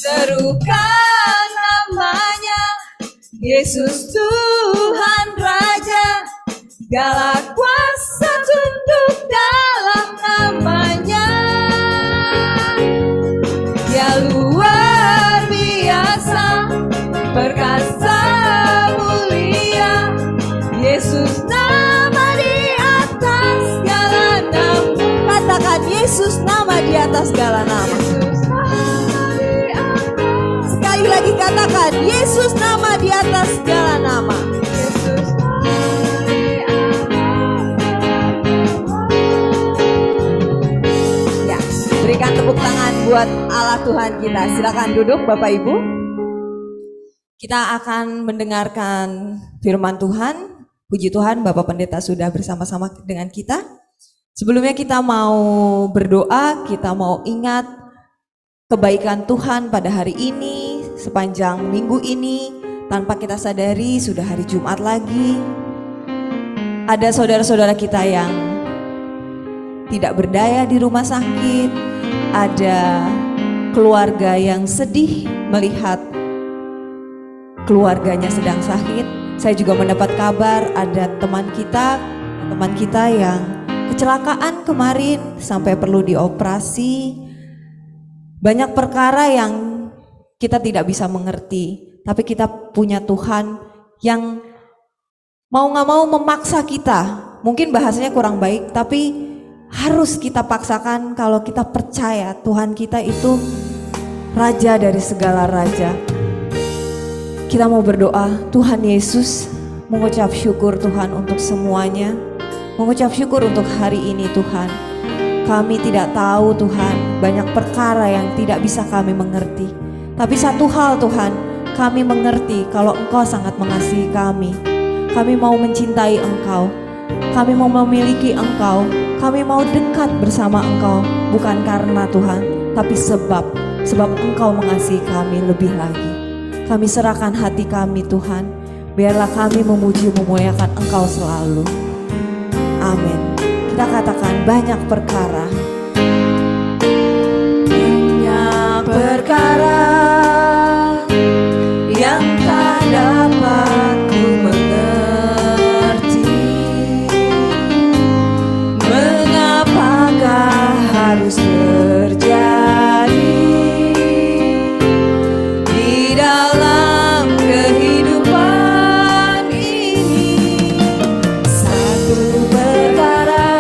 Serukan namanya, Yesus Tuhan Raja. Segala kuasa tunduk dalam namanya. Dia luar biasa, perkasa mulia. Yesus nama di atas segala nama. Katakan Yesus nama di atas segala nama. Sekali lagi katakan Yesus nama di atas segala nama. Ya, berikan tepuk tangan buat Allah Tuhan kita. Silakan duduk Bapak Ibu. Kita akan mendengarkan firman Tuhan. Puji Tuhan Bapak Pendeta sudah bersama-sama dengan kita. Sebelumnya kita mau berdoa, kita mau ingat kebaikan Tuhan pada hari ini, sepanjang minggu ini. Tanpa kita sadari sudah hari Jumat lagi. Ada saudara-saudara kita yang tidak berdaya di rumah sakit. Ada keluarga yang sedih melihat keluarganya sedang sakit. Saya juga mendapat kabar ada teman kita yang kecelakaan kemarin sampai perlu dioperasi. Banyak perkara yang kita tidak bisa mengerti, tapi kita punya Tuhan yang mau gak mau memaksa kita. Mungkin bahasanya kurang baik, tapi harus kita paksakan kalau kita percaya Tuhan kita itu Raja dari segala raja. Kita mau berdoa, Tuhan Yesus, mengucap syukur Tuhan untuk semuanya. Mengucap syukur untuk hari ini Tuhan. Kami tidak tahu Tuhan, banyak perkara yang tidak bisa kami mengerti. Tapi satu hal Tuhan, kami mengerti kalau Engkau sangat mengasihi kami. Kami mau mencintai Engkau. Kami mau memiliki Engkau. Kami mau dekat bersama Engkau. Bukan karena Tuhan, tapi sebab Engkau mengasihi kami lebih lagi. Kami serahkan hati kami Tuhan. Biarlah kami memuji memuliakan Engkau selalu. Amin. Kita katakan banyak perkara. Banyak perkara yang tak dapat ku mengerti. Mengapakah harus terjadi di dalam kehidupan ini? Satu perkara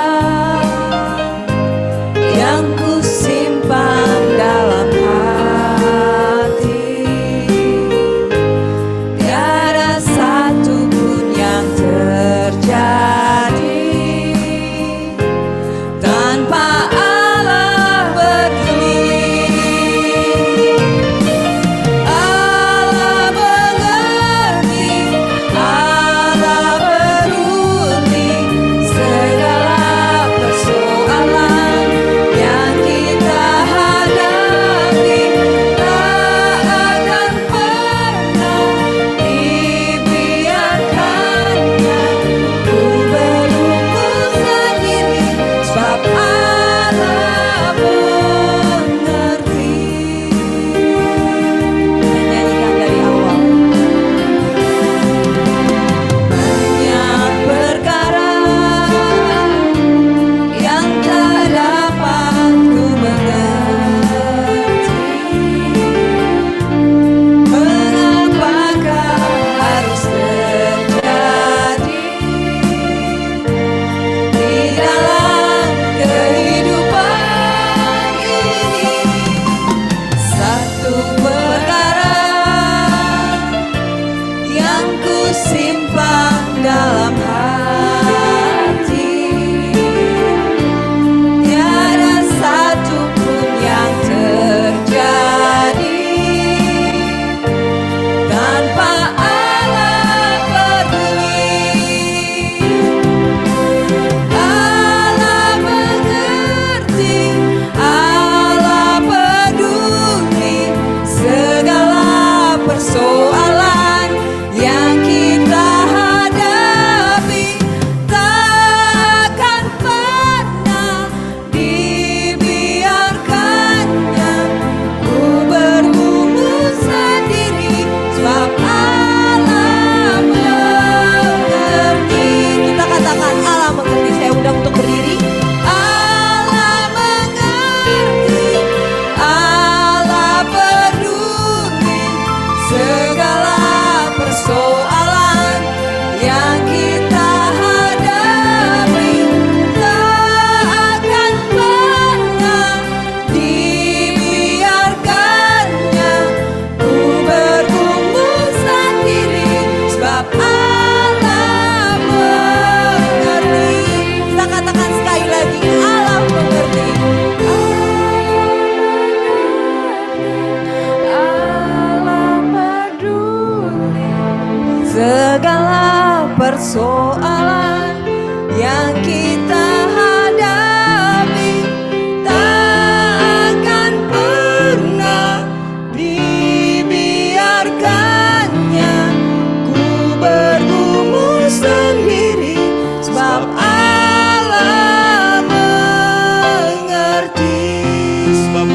persoalan yang kita hadapi tak akan pernah dibiarkannya ku bergumul sendiri, sebab Allah mengerti. Sebab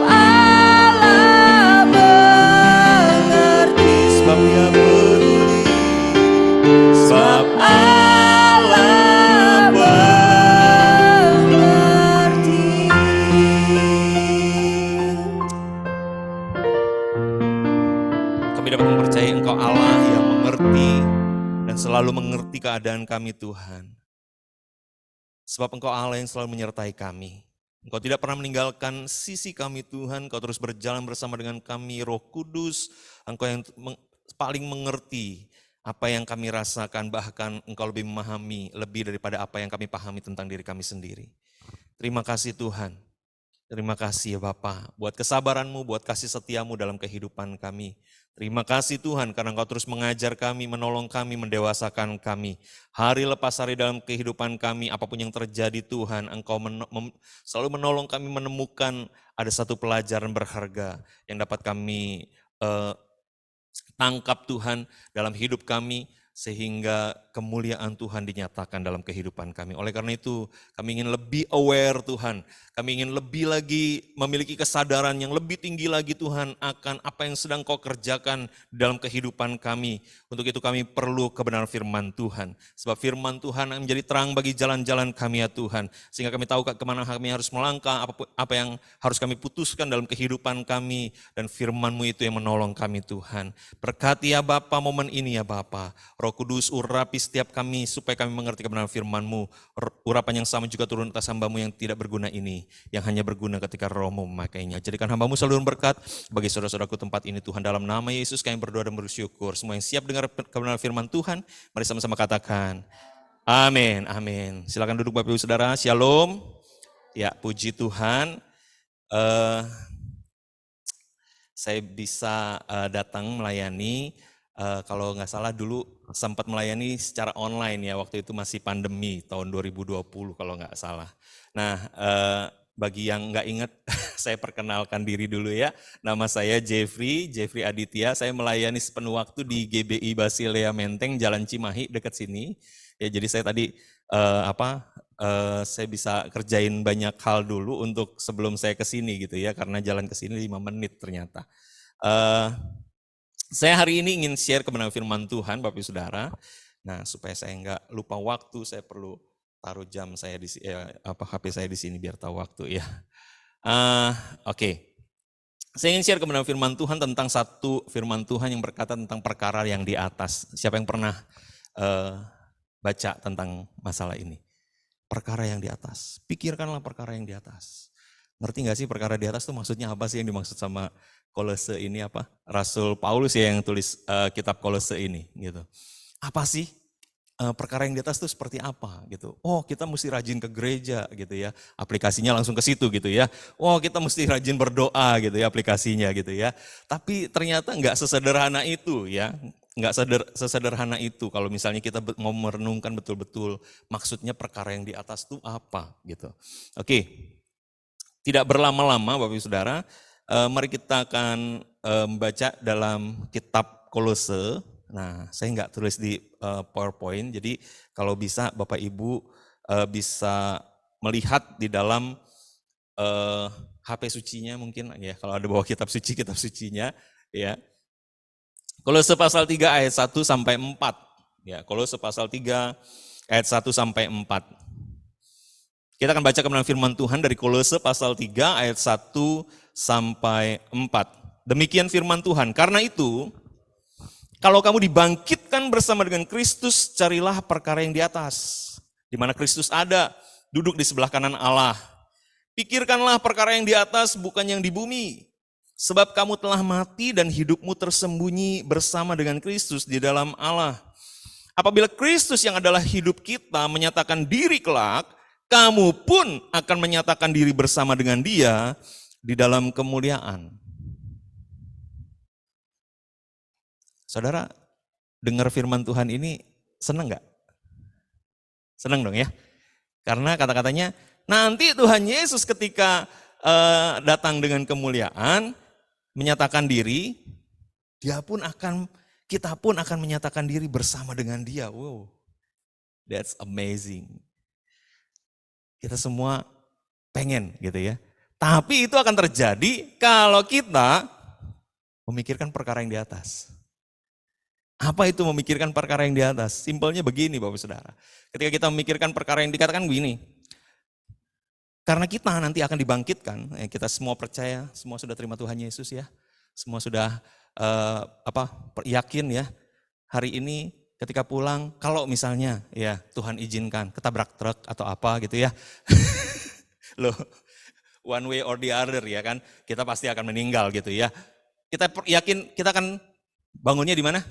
Allah mengerti. Sebab Dia peduli. Sebab Allah mengerti. Kami dapat mempercayai Engkau Allah yang mengerti dan selalu mengerti keadaan kami, Tuhan. Sebab Engkau Allah yang selalu menyertai kami. Engkau tidak pernah meninggalkan sisi kami, Tuhan. Engkau terus berjalan bersama dengan kami, Roh Kudus. Engkau yang paling mengerti apa yang kami rasakan, bahkan Engkau lebih memahami lebih daripada apa yang kami pahami tentang diri kami sendiri. Terima kasih Tuhan. Terima kasih ya Bapa, buat kesabaran-Mu, buat kasih setia-Mu dalam kehidupan kami. Terima kasih Tuhan karena Engkau terus mengajar kami, menolong kami, mendewasakan kami. Hari lepas hari dalam kehidupan kami, apapun yang terjadi Tuhan, Engkau selalu menolong kami menemukan ada satu pelajaran berharga yang dapat kami tangkap Tuhan dalam hidup kami, sehingga kemuliaan Tuhan dinyatakan dalam kehidupan kami. Oleh karena itu, kami ingin lebih aware Tuhan. Kami ingin lebih lagi memiliki kesadaran yang lebih tinggi lagi Tuhan akan apa yang sedang Kau kerjakan dalam kehidupan kami. Untuk itu kami perlu kebenaran firman Tuhan. Sebab firman Tuhan menjadi terang bagi jalan-jalan kami ya Tuhan. Sehingga kami tahu kemana kami harus melangkah, apa yang harus kami putuskan dalam kehidupan kami. Dan firman-Mu itu yang menolong kami Tuhan. Berkati ya Bapa momen ini ya Bapa. Roh Kudus urapi setiap kami supaya kami mengerti kebenaran firman-Mu. Urapan yang sama juga turun atas hamba-Mu yang tidak berguna ini, yang hanya berguna ketika Roh-Mu memakainya. Jadikan hamba-Mu selalu berkat bagi saudara-saudaraku tempat ini Tuhan. Dalam nama Yesus kami berdoa dan bersyukur. Semua yang siap dengar kebenaran firman Tuhan, mari sama-sama katakan amin, amin. Silakan duduk Bapak Ibu Saudara, shalom. Ya, puji Tuhan. Saya bisa datang melayani. Kalau nggak salah dulu sempat melayani secara online ya, waktu itu masih pandemi tahun 2020 kalau nggak salah. Nah, bagi yang nggak ingat, saya perkenalkan diri dulu ya. Nama saya Jeffrey Aditya. Saya melayani sepenuh waktu di GBI Basilea Menteng, Jalan Cimahi dekat sini. Ya, jadi saya tadi saya bisa kerjain banyak hal dulu untuk sebelum saya ke sini gitu ya, karena jalan ke sini 5 menit ternyata. Saya hari ini ingin share kebenaran firman Tuhan Bapak Ibu Saudara. Nah, supaya saya nggak lupa waktu, saya perlu taruh jam saya di HP saya di sini biar tahu waktu ya. Oke. Saya ingin share kebenaran firman Tuhan tentang satu firman Tuhan yang berkata tentang perkara yang di atas. Siapa yang pernah baca tentang masalah ini? Perkara yang di atas. Pikirkanlah perkara yang di atas. Ngerti nggak sih perkara di atas itu maksudnya apa sih yang dimaksud sama Kolose ini apa? Rasul Paulus ya yang tulis kitab Kolose ini gitu. Apa sih perkara yang di atas itu seperti apa gitu? Oh, kita mesti rajin ke gereja gitu ya. Aplikasinya langsung ke situ gitu ya. Oh, kita mesti rajin berdoa gitu ya aplikasinya gitu ya. Tapi ternyata nggak sesederhana itu ya. Nggak sesederhana itu kalau misalnya kita mau merenungkan betul-betul maksudnya perkara yang di atas itu apa gitu. Oke, tidak berlama-lama Bapak Ibu Saudara, mari kita akan membaca dalam kitab Kolose. Nah, saya nggak tulis di PowerPoint, jadi kalau bisa Bapak Ibu bisa melihat di dalam HP sucinya mungkin ya, kalau ada bawa kitab sucinya ya. Kolose pasal 3 ayat 1 sampai 4. Ya, Kolose pasal 3 ayat 1 sampai 4. Kita akan baca kebenaran firman Tuhan dari Kolose pasal 3 ayat 1 sampai 4. Demikian firman Tuhan. Karena itu, kalau kamu dibangkitkan bersama dengan Kristus, carilah perkara yang di atas, di mana Kristus ada, duduk di sebelah kanan Allah. Pikirkanlah perkara yang di atas, bukan yang di bumi. Sebab kamu telah mati dan hidupmu tersembunyi bersama dengan Kristus di dalam Allah. Apabila Kristus yang adalah hidup kita menyatakan diri kelak, kamu pun akan menyatakan diri bersama dengan Dia di dalam kemuliaan. Saudara, dengar firman Tuhan ini seneng nggak? Seneng dong ya. Karena kata-katanya nanti Tuhan Yesus ketika datang dengan kemuliaan, menyatakan diri, kita pun akan menyatakan diri bersama dengan dia. Wow, that's amazing. Kita semua pengen gitu ya. Tapi itu akan terjadi kalau kita memikirkan perkara yang di atas. Apa itu memikirkan perkara yang di atas? Simpelnya begini Bapak Saudara. Ketika kita memikirkan perkara yang dikatakan begini, karena kita nanti akan dibangkitkan, kita semua percaya, semua sudah terima Tuhan Yesus ya, semua sudah yakin ya, hari ini ketika pulang, kalau misalnya ya Tuhan izinkan ketabrak truk atau apa gitu ya, loh, one way or the other ya kan, kita pasti akan meninggal gitu ya. Kita yakin kita akan bangunnya di mana?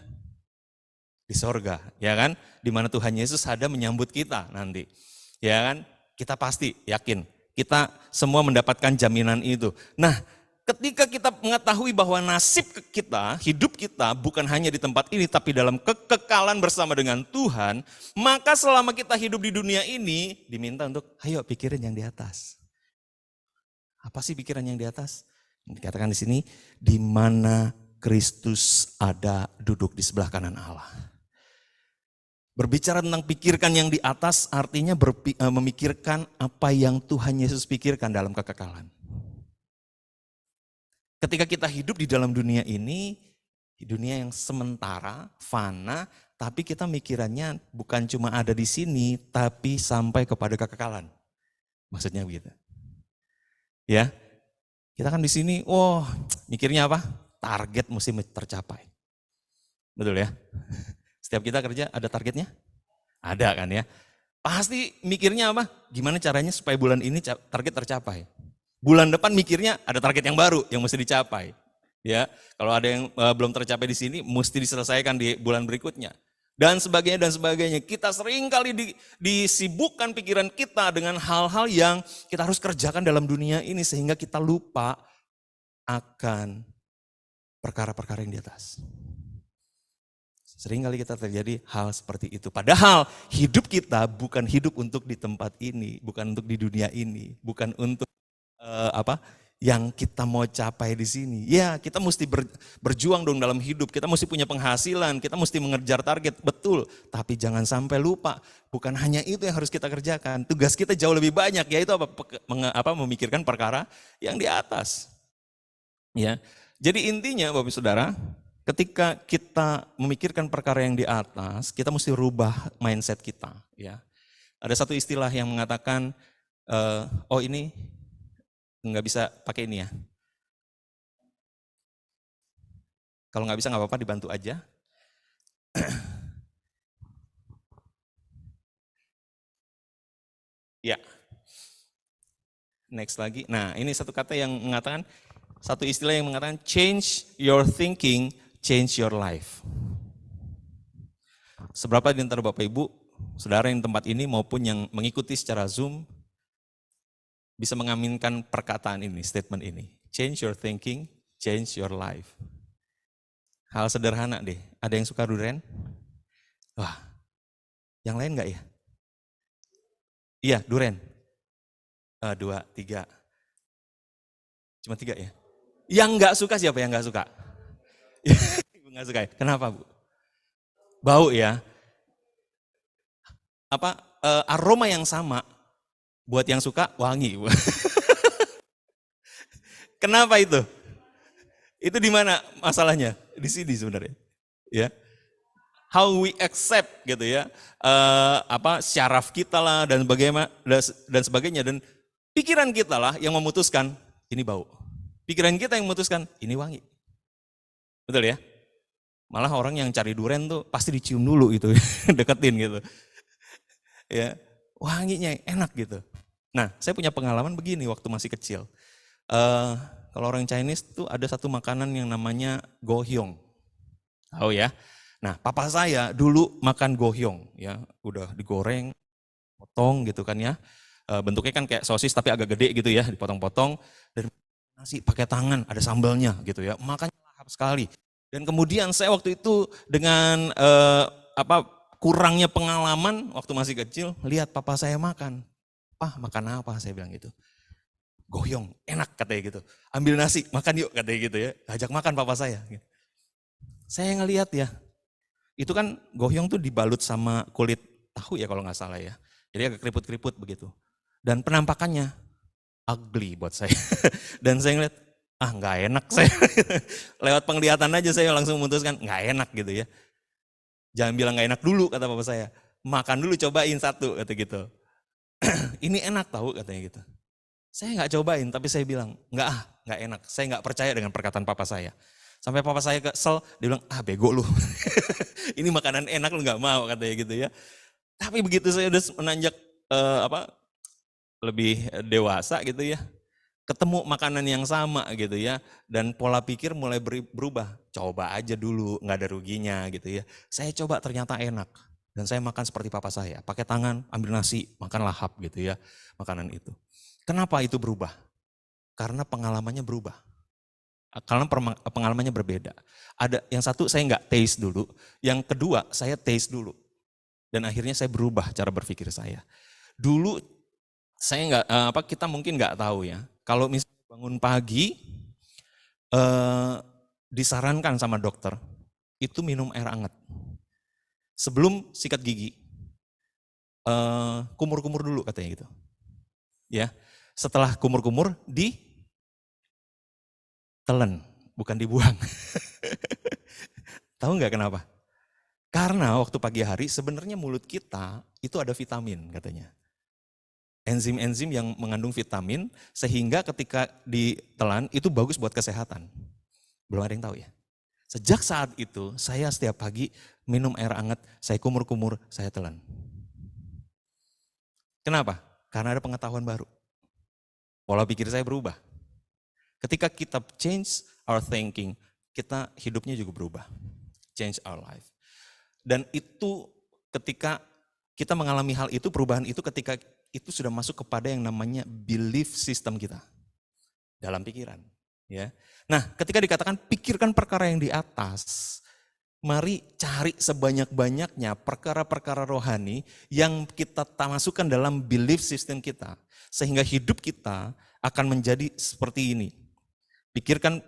Di sorga, ya kan? Di mana Tuhan Yesus ada menyambut kita nanti, ya kan? Kita pasti yakin, kita semua mendapatkan jaminan itu. Nah, ketika kita mengetahui bahwa nasib kita, hidup kita bukan hanya di tempat ini, tapi dalam kekekalan bersama dengan Tuhan, maka selama kita hidup di dunia ini, diminta untuk, ayo pikirin yang di atas. Apa sih pikiran yang di atas? Dikatakan di sini, di mana Kristus ada duduk di sebelah kanan Allah. Berbicara tentang pikirkan yang di atas artinya memikirkan apa yang Tuhan Yesus pikirkan dalam kekekalan. Ketika kita hidup di dalam dunia ini, di dunia yang sementara, fana, tapi kita mikirannya bukan cuma ada di sini, tapi sampai kepada kekekalan. Maksudnya begitu. Ya, kita kan di sini, mikirnya apa? Target mesti tercapai. Betul ya? Setiap kita kerja ada targetnya? Ada kan ya? Pasti mikirnya apa? Gimana caranya supaya bulan ini target tercapai? Bulan depan mikirnya ada target yang baru yang mesti dicapai. Ya, kalau ada yang belum tercapai di sini, mesti diselesaikan di bulan berikutnya. Dan sebagainya dan sebagainya. Kita sering kali disibukkan pikiran kita dengan hal-hal yang kita harus kerjakan dalam dunia ini sehingga kita lupa akan perkara-perkara yang di atas. Sering kali kita terjadi hal seperti itu. Padahal hidup kita bukan hidup untuk di tempat ini, bukan untuk di dunia ini, bukan untuk yang kita mau capai di sini. Ya, kita mesti berjuang dong dalam hidup. Kita mesti punya penghasilan, kita mesti mengejar target, betul. Tapi jangan sampai lupa, bukan hanya itu yang harus kita kerjakan. Tugas kita jauh lebih banyak, yaitu memikirkan perkara yang di atas. Ya, jadi intinya Bapak Saudara, ketika kita memikirkan perkara yang di atas, kita mesti rubah mindset kita. Ya, ada satu istilah yang mengatakan, ini nggak bisa pakai ini ya. Kalau nggak bisa nggak apa-apa, dibantu aja. Ya, next lagi. Nah, ini satu kata yang mengatakan, satu istilah yang mengatakan change your thinking, change your life. Seberapa di antara Bapak Ibu, saudara yang tempat ini maupun yang mengikuti secara Zoom, bisa mengaminkan perkataan ini, statement ini. Change your thinking, change your life. Hal sederhana deh, ada yang suka durian? Wah, yang lain enggak ya? Iya, durian. 2, 3. Cuma 3 ya? Yang enggak suka siapa yang enggak suka? Ibu enggak suka ya? Kenapa Bu? Bau ya? Aroma yang sama, buat yang suka wangi. Kenapa itu? Itu di mana masalahnya? Di sini sebenarnya. Ya. How we accept gitu ya. Syaraf kita lah dan sebagainya dan pikiran kita lah yang memutuskan ini bau. Pikiran kita yang memutuskan ini wangi. Betul ya? Malah orang yang cari durian tuh pasti dicium dulu gitu, deketin gitu. Ya, wanginya enak gitu. Nah, saya punya pengalaman begini waktu masih kecil. Kalau orang Chinese tuh ada satu makanan yang namanya gohyong. Oh ya. Nah, papa saya dulu makan gohyong ya, udah digoreng, potong gitu kan ya. Bentuknya kan kayak sosis tapi agak gede gitu ya, dipotong-potong dan nasi pakai tangan, ada sambalnya gitu ya. Makanya lahap sekali. Dan kemudian saya waktu itu dengan kurangnya pengalaman waktu masih kecil, lihat papa saya makan. "Pah, makan apa?" saya bilang gitu. "Goyong, enak," katanya gitu. "Ambil nasi, makan yuk," katanya gitu ya. Ajak makan papa saya. Saya ngelihat ya, itu kan goyong tuh dibalut sama kulit tahu ya kalau nggak salah ya. Jadi agak keriput-keriput begitu. Dan penampakannya ugly buat saya. Dan saya ngeliat, nggak enak saya. Lewat penglihatan aja saya langsung memutuskan, nggak enak gitu ya. Jangan bilang nggak enak dulu, kata papa saya. Makan dulu, cobain satu, kata gitu. Ini enak tahu, katanya gitu. Saya nggak cobain, tapi saya bilang, nggak enak. Saya nggak percaya dengan perkataan papa saya. Sampai papa saya kesel, dia bilang, bego lu. Ini makanan enak lu nggak mau, katanya gitu ya. Tapi begitu saya udah menanjak lebih dewasa gitu ya, ketemu makanan yang sama gitu ya, dan pola pikir mulai berubah. Coba aja dulu, nggak ada ruginya gitu ya. Saya coba ternyata enak, dan saya makan seperti papa saya, pakai tangan, ambil nasi, makan lahap gitu ya, makanan itu. Kenapa itu berubah? Karena pengalamannya berubah. Karena pengalamannya berbeda. Ada yang satu saya nggak taste dulu, yang kedua saya taste dulu. Dan akhirnya saya berubah cara berpikir saya. Dulu saya kita mungkin nggak tahu ya. Kalau misalnya bangun pagi, disarankan sama dokter itu minum air hangat sebelum sikat gigi. Kumur-kumur dulu katanya gitu. Ya, setelah kumur-kumur ditelan, bukan dibuang. Tahu nggak kenapa? Karena waktu pagi hari sebenarnya mulut kita itu ada vitamin katanya. Enzim-enzim yang mengandung vitamin sehingga ketika ditelan itu bagus buat kesehatan. Belum ada yang tahu ya. Sejak saat itu saya setiap pagi minum air hangat, saya kumur-kumur, saya telan. Kenapa? Karena ada pengetahuan baru. Pola pikir saya berubah. Ketika kita change our thinking, kita hidupnya juga berubah. Change our life. Dan itu ketika kita mengalami hal itu, perubahan itu ketika itu sudah masuk kepada yang namanya belief system kita dalam pikiran. Ya. Nah, ketika dikatakan pikirkan perkara yang di atas, mari cari sebanyak-banyaknya perkara-perkara rohani yang kita masukkan dalam belief system kita, sehingga hidup kita akan menjadi seperti ini.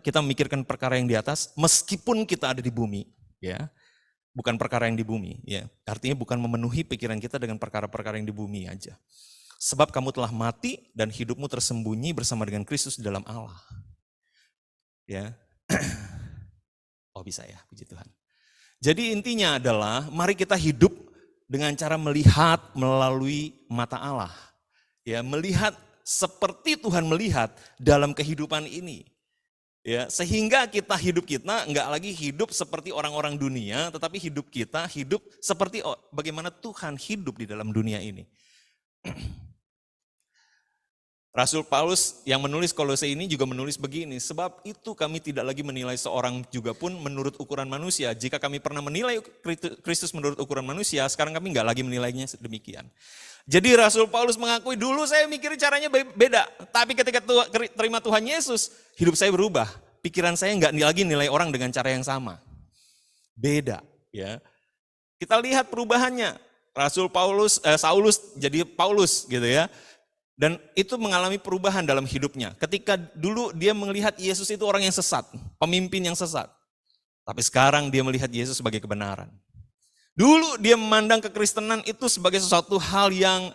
Kita memikirkan perkara yang di atas, meskipun kita ada di bumi, ya. Bukan perkara yang di bumi, ya. Artinya bukan memenuhi pikiran kita dengan perkara-perkara yang di bumi aja. Sebab kamu telah mati dan hidupmu tersembunyi bersama dengan Kristus di dalam Allah. Ya. Oh bisa ya, puji Tuhan. Jadi intinya adalah mari kita hidup dengan cara melihat melalui mata Allah. Ya, melihat seperti Tuhan melihat dalam kehidupan ini. Ya, sehingga hidup kita enggak lagi hidup seperti orang-orang dunia, tetapi hidup kita hidup seperti bagaimana Tuhan hidup di dalam dunia ini. Rasul Paulus yang menulis Kolose ini juga menulis begini, sebab itu kami tidak lagi menilai seorang juga pun menurut ukuran manusia. Jika kami pernah menilai Kristus menurut ukuran manusia, sekarang kami enggak lagi menilainya demikian. Jadi Rasul Paulus mengakui, dulu saya mikir caranya beda, tapi ketika terima Tuhan Yesus, hidup saya berubah. Pikiran saya enggak lagi nilai orang dengan cara yang sama. Beda, ya. Kita lihat perubahannya. Saulus jadi Paulus gitu ya. Dan itu mengalami perubahan dalam hidupnya. Ketika dulu dia melihat Yesus itu orang yang sesat, pemimpin yang sesat. Tapi sekarang dia melihat Yesus sebagai kebenaran. Dulu dia memandang kekristenan itu sebagai sesuatu hal yang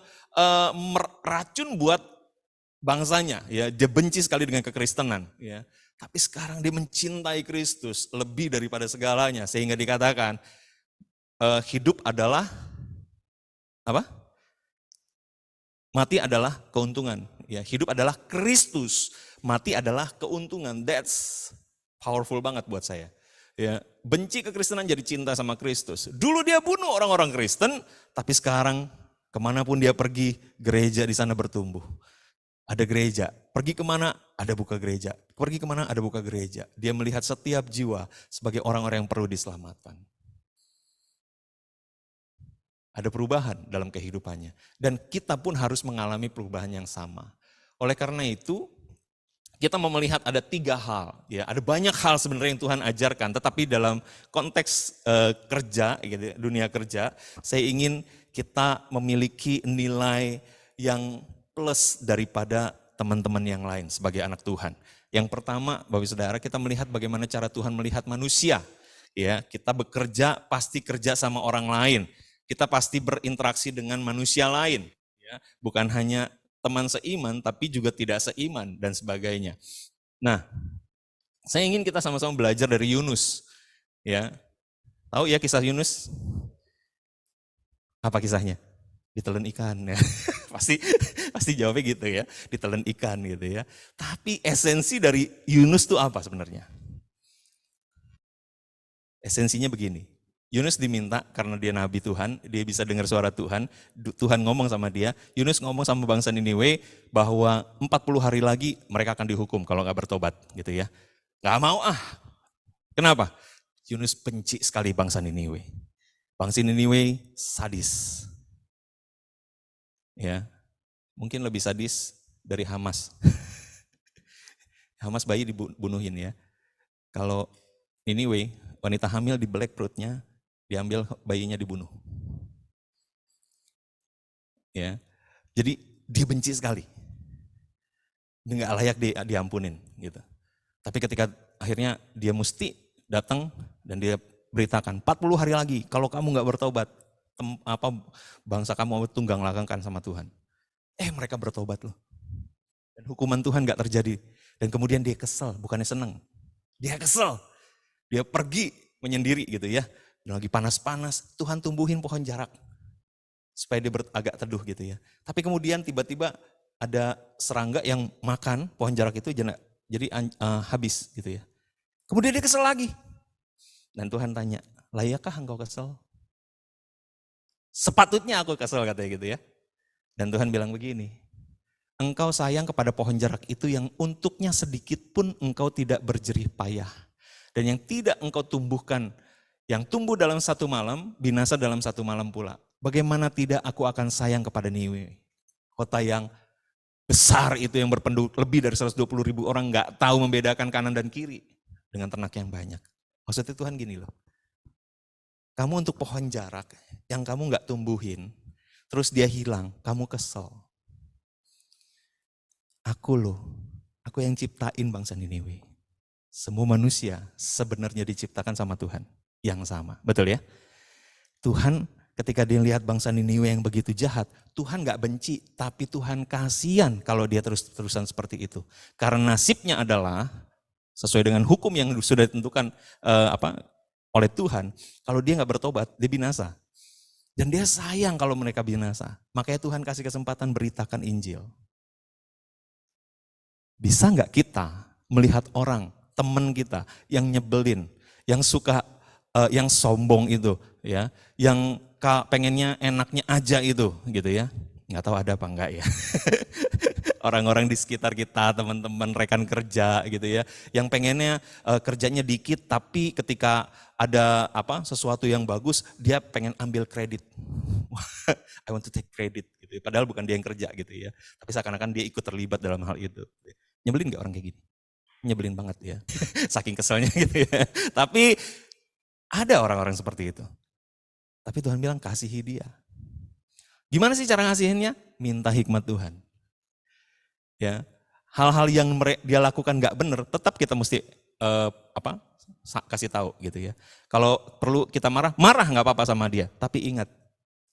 meracun buat bangsanya. Ya, dia benci sekali dengan kekristenan. Ya. Tapi sekarang dia mencintai Kristus lebih daripada segalanya. Sehingga dikatakan hidup adalah apa? Mati adalah keuntungan. Ya, hidup adalah Kristus, mati adalah keuntungan. That's powerful banget buat saya. Ya, benci kekristenan jadi cinta sama Kristus. Dulu dia bunuh orang-orang Kristen, tapi sekarang kemanapun dia pergi, gereja di sana bertumbuh. Ada gereja, pergi kemana ada buka gereja, pergi kemana ada buka gereja. Dia melihat setiap jiwa sebagai orang-orang yang perlu diselamatkan. Ada perubahan dalam kehidupannya. Dan kita pun harus mengalami perubahan yang sama. Oleh karena itu, kita mau melihat ada 3 hal, ya ada banyak hal sebenarnya yang Tuhan ajarkan, tetapi dalam konteks kerja, gitu, dunia kerja, saya ingin kita memiliki nilai yang plus daripada teman-teman yang lain sebagai anak Tuhan. Yang pertama, Bapak Saudara, kita melihat bagaimana cara Tuhan melihat manusia. Ya, kita bekerja pasti kerja sama orang lain. Kita pasti berinteraksi dengan manusia lain, ya, bukan hanya teman seiman, tapi juga tidak seiman dan sebagainya. Nah, saya ingin kita sama-sama belajar dari Yunus. Ya, tahu ya kisah Yunus? Apa kisahnya? Ditelan ikan. Ya. pasti jawabnya gitu ya, ditelan ikan gitu ya. Tapi esensi dari Yunus itu apa sebenarnya? Esensinya begini. Yunus diminta karena dia nabi Tuhan, dia bisa dengar suara Tuhan, Tuhan ngomong sama dia, Yunus ngomong sama bangsa Niniwe bahwa 40 hari lagi mereka akan dihukum kalau nggak bertobat gitu ya. Nggak mau ah. Kenapa? Yunus benci sekali bangsa Niniwe. Bangsa Niniwe sadis. Ya, mungkin lebih sadis dari Hamas. Hamas bayi dibunuhin ya. Kalau Niniwe, wanita hamil dibelek perutnya, diambil bayinya dibunuh. Ya, jadi dia benci sekali. Dia nggak layak diampunin gitu. Tapi ketika akhirnya dia mesti datang dan dia beritakan 40 hari lagi kalau kamu nggak bertobat, bangsa kamu tunggang langgang sama Tuhan. Mereka bertobat loh. Dan hukuman Tuhan nggak terjadi. Dan kemudian dia kesel, bukannya seneng. Dia kesel. Dia pergi menyendiri gitu ya. Dan lagi panas-panas, Tuhan tumbuhin pohon jarak. Supaya dia agak teduh gitu ya. Tapi kemudian tiba-tiba ada serangga yang makan pohon jarak itu jadi habis gitu ya. Kemudian dia kesel lagi. Dan Tuhan tanya, layakkah engkau kesel? Sepatutnya aku kesel katanya gitu ya. Dan Tuhan bilang begini, engkau sayang kepada pohon jarak itu yang untuknya sedikit pun engkau tidak berjerih payah. Dan yang tidak engkau tumbuhkan, yang tumbuh dalam satu malam, binasa dalam satu malam pula. Bagaimana tidak aku akan sayang kepada Niniwe, kota yang besar itu yang berpenduduk lebih dari 120.000 orang gak tahu membedakan kanan dan kiri dengan ternak yang banyak. Maksudnya Tuhan gini loh, kamu untuk pohon jarak yang kamu gak tumbuhin, terus dia hilang, kamu kesel. Aku yang ciptain bangsa Niniwe. Semua manusia sebenarnya diciptakan sama Tuhan yang sama, betul ya? Tuhan ketika dia lihat bangsa Niniwe yang begitu jahat, Tuhan gak benci, tapi Tuhan kasihan kalau dia terus-terusan seperti itu. Karena nasibnya adalah sesuai dengan hukum yang sudah ditentukan oleh Tuhan, kalau dia gak bertobat, dia binasa. Dan dia sayang kalau mereka binasa. Makanya Tuhan kasih kesempatan beritakan Injil. Bisa gak kita melihat orang, teman kita yang nyebelin, yang suka, yang sombong itu, ya, yang pengennya enaknya aja itu, gitu ya. Nggak tahu ada apa enggak ya. Orang-orang di sekitar kita, teman-teman rekan kerja gitu ya, yang pengennya kerjanya dikit tapi ketika ada sesuatu yang bagus dia pengen ambil kredit. I want to take credit gitu ya. Padahal bukan dia yang kerja gitu ya. Tapi seakan-akan dia ikut terlibat dalam hal itu. Nyebelin nggak orang kayak gini? Nyebelin banget ya. Saking keselnya gitu ya. Tapi ada orang-orang seperti itu. Tapi Tuhan bilang kasihi dia. Gimana sih cara ngasihinnya? Minta hikmat Tuhan. Ya, hal-hal yang dia lakukan nggak benar, tetap kita mesti kasih tahu gitu ya. Kalau perlu kita marah nggak apa-apa sama dia. Tapi ingat,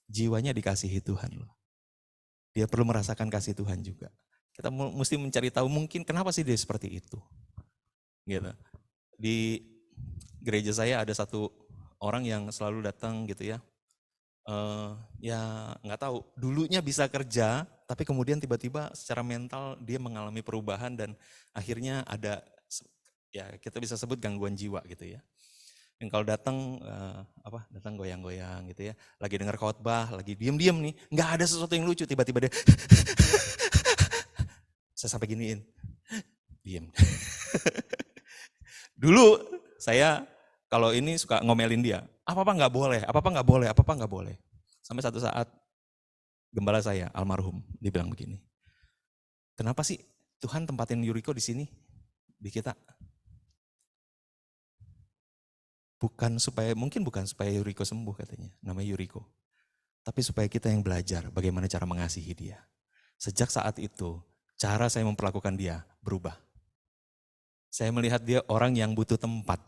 jiwanya dikasihi Tuhan loh. Dia perlu merasakan kasih Tuhan juga. Kita mesti mencari tahu mungkin kenapa sih dia seperti itu. Gitu. Di gereja saya ada satu orang yang selalu datang gitu ya. Ya nggak tahu, dulunya bisa kerja, tapi kemudian tiba-tiba secara mental dia mengalami perubahan dan akhirnya ada, ya kita bisa sebut gangguan jiwa gitu ya. Dan kalau datang datang goyang-goyang gitu ya, lagi dengar khotbah, lagi diem-diem nih, nggak ada sesuatu yang lucu, tiba-tiba dia, saya sampai giniin, diem. Dulu saya kalau ini suka ngomelin dia, apa-apa nggak boleh, apa-apa nggak boleh, apa-apa nggak boleh. Sampai satu saat gembala saya, almarhum, dia bilang begini, kenapa sih Tuhan tempatin Yuriko di sini, di kita. Mungkin bukan supaya Yuriko sembuh katanya, namanya Yuriko. Tapi supaya kita yang belajar bagaimana cara mengasihi dia. Sejak saat itu, cara saya memperlakukan dia berubah. Saya melihat dia orang yang butuh tempat.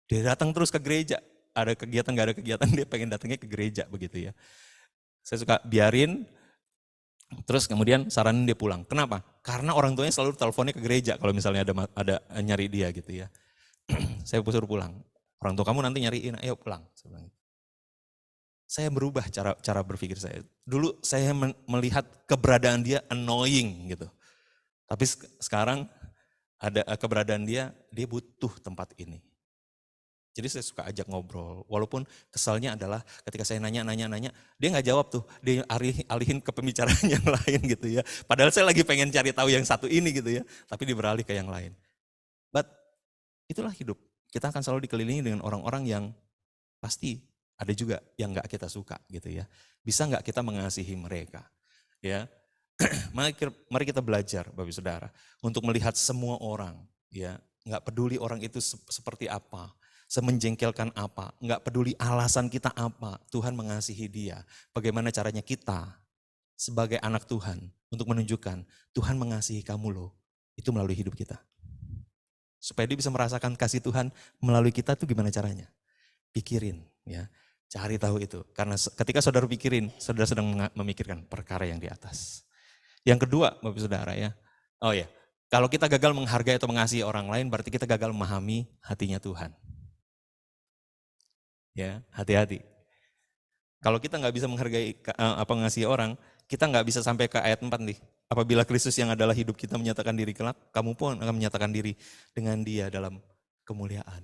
Dia datang terus ke gereja, ada kegiatan gak ada kegiatan dia pengen datangnya ke gereja begitu ya. Saya suka biarin, terus kemudian saranin dia pulang. Kenapa? Karena orang tuanya selalu teleponnya ke gereja kalau misalnya ada nyari dia gitu ya. Saya suruh pulang. Orang tua kamu nanti nyariin, ayo pulang. Saya berubah cara berpikir saya. Dulu saya melihat keberadaan dia annoying gitu. Tapi sekarang ada keberadaan dia butuh tempat ini. Jadi saya suka ajak ngobrol. Walaupun kesalnya adalah ketika saya nanya, dia nggak jawab tuh. Dia alihin ke pembicaraan yang lain gitu ya. Padahal saya lagi pengen cari tahu yang satu ini gitu ya. Tapi dia beralih ke yang lain. But itulah hidup. Kita akan selalu dikelilingi dengan orang-orang yang pasti ada juga yang nggak kita suka gitu ya. Bisa nggak kita mengasihi mereka? Ya, mari kita belajar, Bapak Saudara, untuk melihat semua orang. Ya, nggak peduli orang itu seperti apa, semenjengkelkan apa, nggak peduli alasan kita apa. Tuhan mengasihi dia. Bagaimana caranya kita sebagai anak Tuhan untuk menunjukkan Tuhan mengasihi kamu loh. Itu melalui hidup kita. Supaya dia bisa merasakan kasih Tuhan melalui kita itu gimana caranya? Pikirin ya. Cari tahu itu. Karena ketika saudara pikirin, saudara sedang memikirkan perkara yang di atas. Yang kedua, Bapak Saudara ya. Oh ya, kalau kita gagal menghargai atau mengasihi orang lain, berarti kita gagal memahami hatinya Tuhan. Ya, hati-hati. Kalau kita nggak bisa menghargai mengasihi orang, kita nggak bisa sampai ke ayat 4 nih. Apabila Kristus yang adalah hidup kita menyatakan diri kelak, kamu pun akan menyatakan diri dengan dia dalam kemuliaan.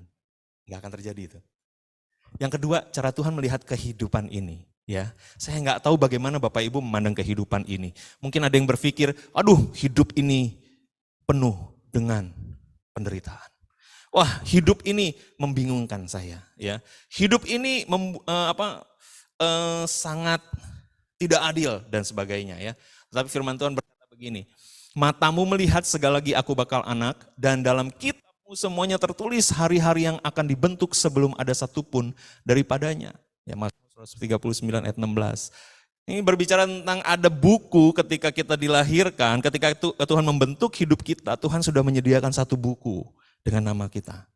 Nggak akan terjadi itu. Yang kedua, cara Tuhan melihat kehidupan ini. Ya, saya nggak tahu bagaimana Bapak Ibu memandang kehidupan ini. Mungkin ada yang berpikir, aduh hidup ini penuh dengan penderitaan. Wah, hidup ini membingungkan saya. Ya, hidup ini sangat tidak adil dan sebagainya. Ya, tapi Firman Tuhan berkata begini, matamu melihat segala lagi aku bakal anak dan dalam kitab semuanya tertulis hari-hari yang akan dibentuk sebelum ada satupun daripadanya. Ya, Mazmur 139 ayat 16. Ini berbicara tentang ada buku ketika kita dilahirkan, ketika Tuhan membentuk hidup kita, Tuhan sudah menyediakan satu buku dengan nama kita.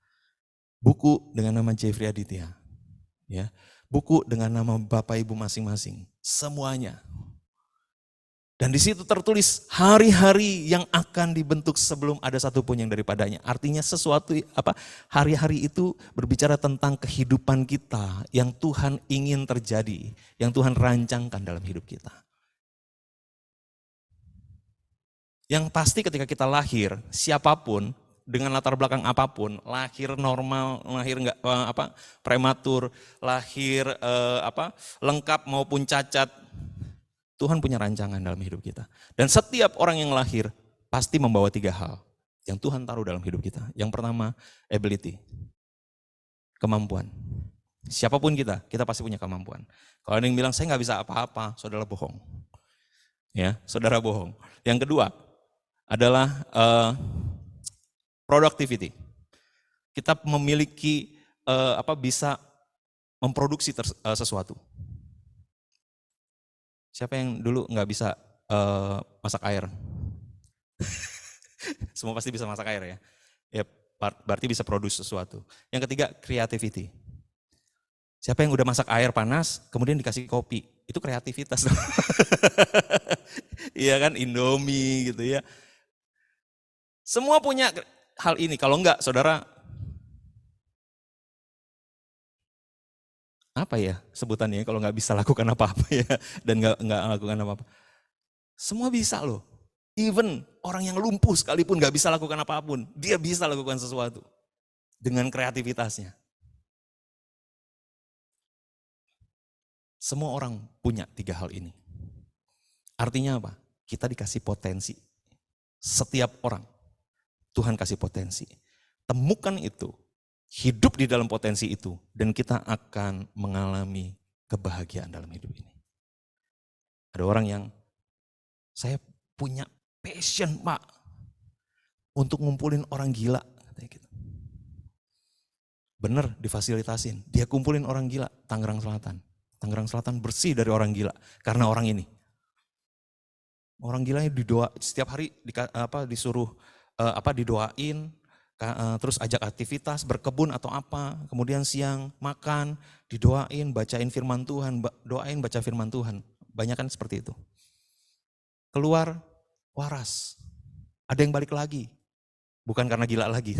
Buku dengan nama Jeffrey Aditya. Ya, buku dengan nama Bapak Ibu masing-masing. Semuanya. Dan di situ tertulis hari-hari yang akan dibentuk sebelum ada satupun yang daripadanya. Artinya hari-hari itu berbicara tentang kehidupan kita yang Tuhan ingin terjadi, yang Tuhan rancangkan dalam hidup kita. Yang pasti ketika kita lahir, siapapun dengan latar belakang apapun, lahir normal, lahir prematur, lahir lengkap maupun cacat, Tuhan punya rancangan dalam hidup kita. Dan setiap orang yang lahir pasti membawa 3 hal yang Tuhan taruh dalam hidup kita. Yang pertama, ability. Kemampuan. Siapapun kita pasti punya kemampuan. Kalau ada yang bilang, saya nggak bisa apa-apa, saudara bohong. Ya, saudara bohong. Yang kedua adalah productivity. Kita memiliki bisa memproduksi sesuatu. Siapa yang dulu nggak bisa masak air? Semua pasti bisa masak air ya. Ya berarti bisa produce sesuatu. Yang ketiga, creativity. Siapa yang udah masak air panas, kemudian dikasih kopi, itu kreativitas. Iya kan, Indomie gitu ya. Semua punya hal ini. Kalau enggak, saudara, apa ya sebutannya kalau nggak bisa lakukan apa-apa ya, dan nggak lakukan apa-apa. Semua bisa loh. Even orang yang lumpuh sekalipun nggak bisa lakukan apapun, dia bisa lakukan sesuatu dengan kreativitasnya. Semua orang punya 3 hal ini. Artinya apa? Kita dikasih potensi. Setiap orang, Tuhan kasih potensi. Temukan itu. Hidup di dalam potensi itu dan kita akan mengalami kebahagiaan dalam hidup ini. Ada orang yang saya punya passion Pak, untuk ngumpulin orang gila. Katanya gitu. Bener, difasilitasin. Dia kumpulin orang gila, Tangerang Selatan. Tangerang Selatan bersih dari orang gila karena orang ini. Orang gilanya didoa setiap hari disuruh didoain, terus ajak aktivitas berkebun atau apa, kemudian siang makan, didoain, bacain firman Tuhan, doain baca firman Tuhan. Banyak kan seperti itu. Keluar waras. Ada yang balik lagi. Bukan karena gila lagi,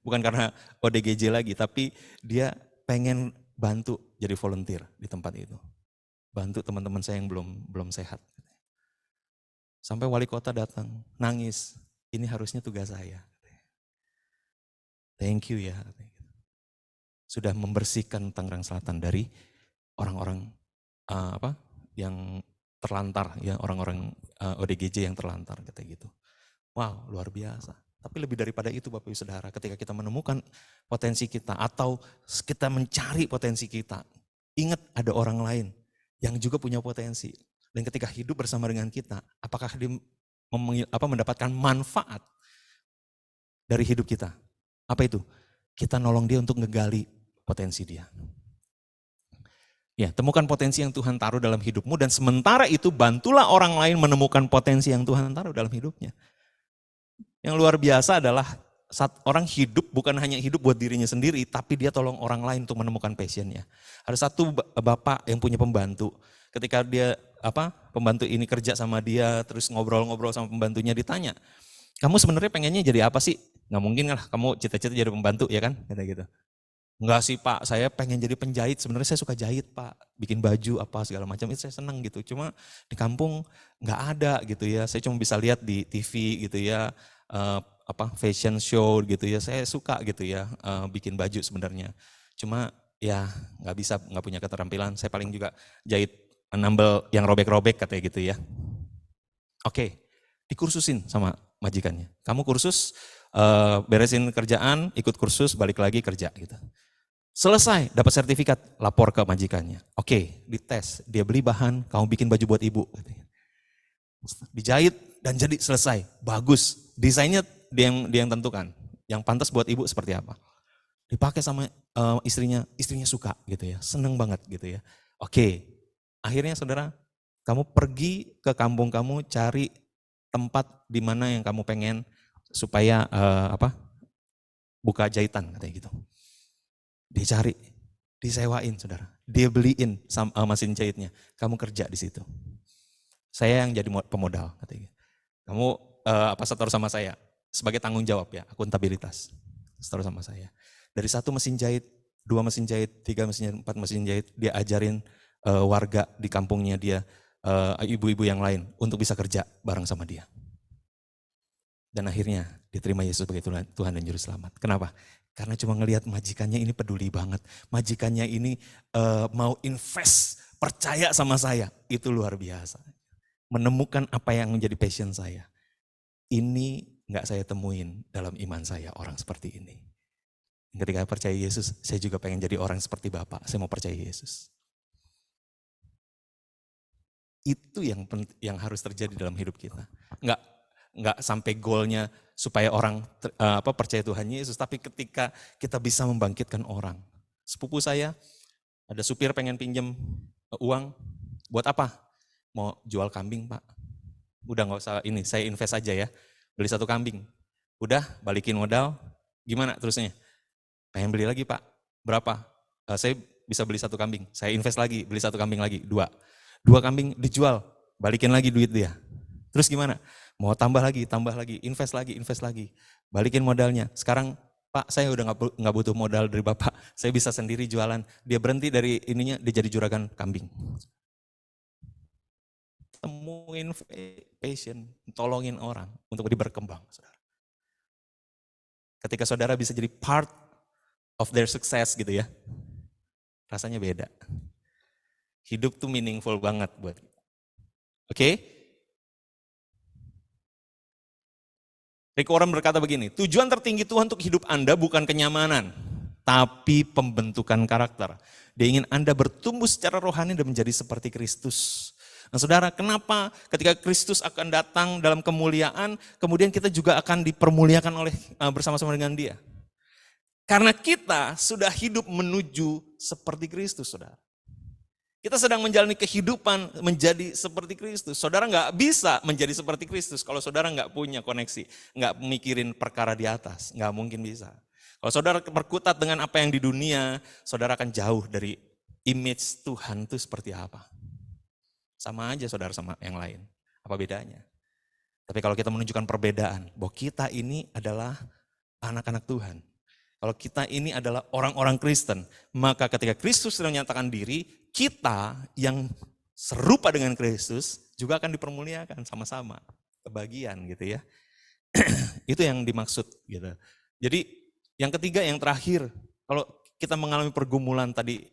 bukan karena ODGJ lagi, tapi dia pengen bantu jadi volunteer di tempat itu. Bantu teman-teman saya yang belum sehat. Sampai wali kota datang, nangis. Ini harusnya tugas saya. Thank you ya. Sudah membersihkan Tangerang Selatan dari orang-orang yang terlantar, ya orang-orang ODGJ yang terlantar, kayak gitu. Wow, luar biasa. Tapi lebih daripada itu Bapak Ibu Saudara, ketika kita menemukan potensi kita atau kita mencari potensi kita, ingat ada orang lain yang juga punya potensi. Dan ketika hidup bersama dengan kita, apakah dia mendapatkan manfaat dari hidup kita? Apa itu? Kita nolong dia untuk ngegali potensi dia. Ya, temukan potensi yang Tuhan taruh dalam hidupmu dan sementara itu bantulah orang lain menemukan potensi yang Tuhan taruh dalam hidupnya. Yang luar biasa adalah saat orang hidup bukan hanya hidup buat dirinya sendiri, tapi dia tolong orang lain untuk menemukan passionnya. Ada satu bapak yang punya pembantu, ketika dia pembantu ini kerja sama dia, terus ngobrol-ngobrol sama pembantunya, ditanya, kamu sebenarnya pengennya jadi apa sih? Nggak mungkin lah, kamu cita-cita jadi pembantu ya kan? Kata gitu. Enggak sih Pak, saya pengen jadi penjahit. Sebenarnya saya suka jahit Pak, bikin baju apa segala macam itu saya senang gitu. Cuma di kampung nggak ada gitu ya. Saya cuma bisa lihat di TV gitu ya, fashion show gitu ya. Saya suka gitu ya bikin baju sebenarnya. Cuma ya nggak punya keterampilan. Saya paling juga jahit nambel yang robek-robek katanya gitu ya. Oke, dikursusin sama majikannya. Kamu kursus, beresin kerjaan, ikut kursus, balik lagi kerja gitu. Selesai, dapat sertifikat, lapor ke majikannya. Oke, dites, dia beli bahan, kamu bikin baju buat ibu. Dijahit dan jadi selesai, bagus. Desainnya dia yang tentukan, yang pantas buat ibu seperti apa. Dipakai sama istrinya suka gitu ya, seneng banget gitu ya. Oke, akhirnya saudara, kamu pergi ke kampung kamu, cari tempat di mana yang kamu pengen supaya buka jahitan katanya gitu. Dia cari, disewain saudara, dia beliin mesin jahitnya, kamu kerja di situ. Saya yang jadi pemodal katanya. Kamu setor sama saya sebagai tanggung jawab ya, akuntabilitas. Setor sama saya. Dari 1 mesin jahit, 2 mesin jahit, 3 mesin jahit, 4 mesin jahit, dia ajarin warga di kampungnya dia, ibu-ibu yang lain untuk bisa kerja bareng sama dia. Dan akhirnya diterima Yesus sebagai Tuhan dan Juru Selamat. Kenapa? Karena cuma ngelihat majikannya ini peduli banget. Majikannya ini mau invest, percaya sama saya. Itu luar biasa. Menemukan apa yang menjadi passion saya. Ini gak saya temuin dalam iman saya, orang seperti ini. Ketika percaya Yesus, saya juga pengen jadi orang seperti Bapak. Saya mau percaya Yesus. Itu yang harus terjadi dalam hidup kita. Enggak sampai goalnya supaya orang percaya Tuhan Yesus, tapi ketika kita bisa membangkitkan orang. Sepupu saya, ada supir pengen pinjam uang, buat apa? Mau jual kambing Pak. Udah gak usah ini, saya invest aja ya, beli 1 kambing. Udah balikin modal, gimana terusnya? Pengen beli lagi Pak, berapa? Saya bisa beli 1 kambing, saya invest lagi, beli 1 kambing lagi, 2 kambing dijual, balikin lagi duit dia. Terus gimana? Mau tambah lagi, invest lagi, balikin modalnya. Sekarang Pak, saya udah nggak butuh modal dari Bapak, saya bisa sendiri jualan. Dia berhenti dari ininya, dia jadi juragan kambing. Temuin passion, tolongin orang untuk dia berkembang. Saudara. Ketika saudara bisa jadi part of their success gitu ya, rasanya beda. Hidup tuh meaningful banget buat. Oke? Rick Warren berkata begini, tujuan tertinggi Tuhan untuk hidup Anda bukan kenyamanan, tapi pembentukan karakter. Dia ingin Anda bertumbuh secara rohani dan menjadi seperti Kristus. Nah saudara, kenapa ketika Kristus akan datang dalam kemuliaan, kemudian kita juga akan dipermuliakan oleh bersama-sama dengan dia? Karena kita sudah hidup menuju seperti Kristus, saudara. Kita sedang menjalani kehidupan menjadi seperti Kristus. Saudara nggak bisa menjadi seperti Kristus kalau saudara nggak punya koneksi, nggak mikirin perkara di atas, nggak mungkin bisa. Kalau saudara berkutat dengan apa yang di dunia, saudara akan jauh dari image Tuhan itu seperti apa. Sama aja saudara sama yang lain. Apa bedanya? Tapi kalau kita menunjukkan perbedaan, bahwa kita ini adalah anak-anak Tuhan. Kalau kita ini adalah orang-orang Kristen, maka ketika Kristus sedang menyatakan diri, kita yang serupa dengan Kristus juga akan dipermuliakan sama-sama, kebagian gitu ya. Itu yang dimaksud gitu. Jadi yang ketiga, yang terakhir, kalau kita mengalami pergumulan tadi,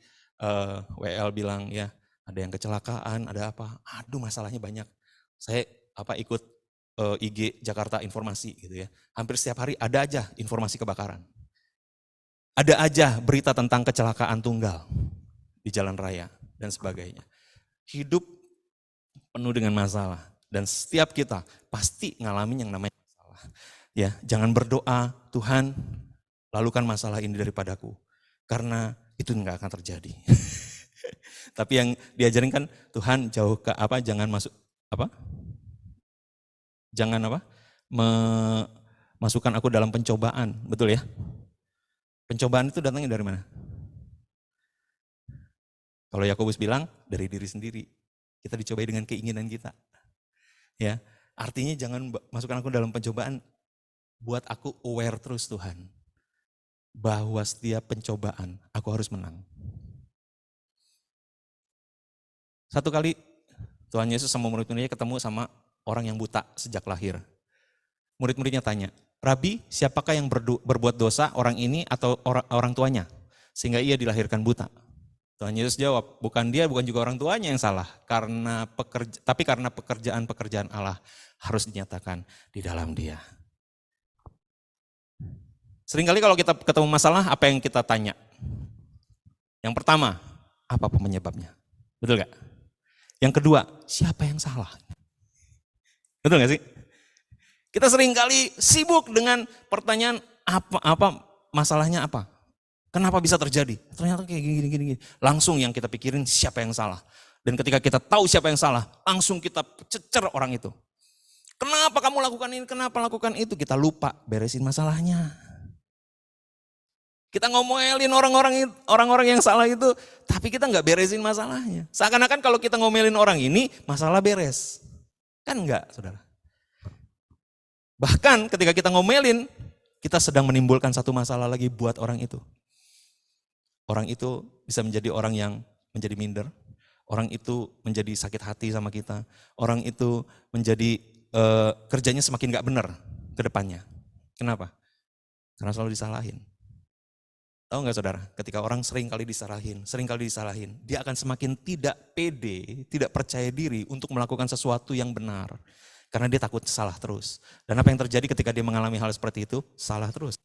WL bilang ya, ada yang kecelakaan, ada apa, aduh masalahnya banyak. Saya ikut IG Jakarta Informasi gitu ya. Hampir setiap hari ada aja informasi kebakaran. Ada aja berita tentang kecelakaan tunggal di jalan raya dan sebagainya. Hidup penuh dengan masalah dan setiap kita pasti ngalamin yang namanya masalah. Ya, jangan berdoa, Tuhan, lalukan masalah ini daripadaku, karena itu nggak akan terjadi. Tapi yang diajarin kan, Tuhan jauh ke jangan masuk jangan masukkan aku dalam pencobaan, betul ya? Pencobaan itu datangnya dari mana? Kalau Yakobus bilang dari diri sendiri. Kita dicobai dengan keinginan kita. Ya, artinya jangan masukkan aku dalam pencobaan, buat aku aware terus Tuhan. Bahwa setiap pencobaan aku harus menang. Satu kali Tuhan Yesus sama murid-muridnya ketemu sama orang yang buta sejak lahir. Murid-muridnya tanya, Rabi, siapakah yang berbuat dosa, orang ini atau orang tuanya? Sehingga ia dilahirkan buta. Tuhan Yesus jawab, bukan dia, bukan juga orang tuanya yang salah. Tapi karena pekerjaan-pekerjaan Allah harus dinyatakan di dalam dia. Seringkali kalau kita ketemu masalah, apa yang kita tanya? Yang pertama, apa penyebabnya? Betul gak? Yang kedua, siapa yang salah? Betul gak sih? Kita seringkali sibuk dengan pertanyaan apa masalahnya apa? Kenapa bisa terjadi? Ternyata kayak gini. Langsung yang kita pikirin siapa yang salah. Dan ketika kita tahu siapa yang salah, langsung kita cecer orang itu. Kenapa kamu lakukan ini? Kenapa lakukan itu? Kita lupa beresin masalahnya. Kita ngomelin orang-orang yang salah itu, tapi kita nggak beresin masalahnya. Seakan-akan kalau kita ngomelin orang ini, masalah beres. Kan enggak, saudara. Bahkan ketika kita ngomelin, kita sedang menimbulkan satu masalah lagi buat orang itu. Orang itu bisa menjadi orang yang menjadi minder. Orang itu menjadi sakit hati sama kita. Orang itu menjadi kerjanya semakin gak benar ke depannya. Kenapa? Karena selalu disalahin. Tahu gak saudara, ketika orang sering kali disalahin, dia akan semakin tidak pede, tidak percaya diri untuk melakukan sesuatu yang benar. Karena dia takut salah terus. Dan apa yang terjadi ketika dia mengalami hal seperti itu? Salah terus.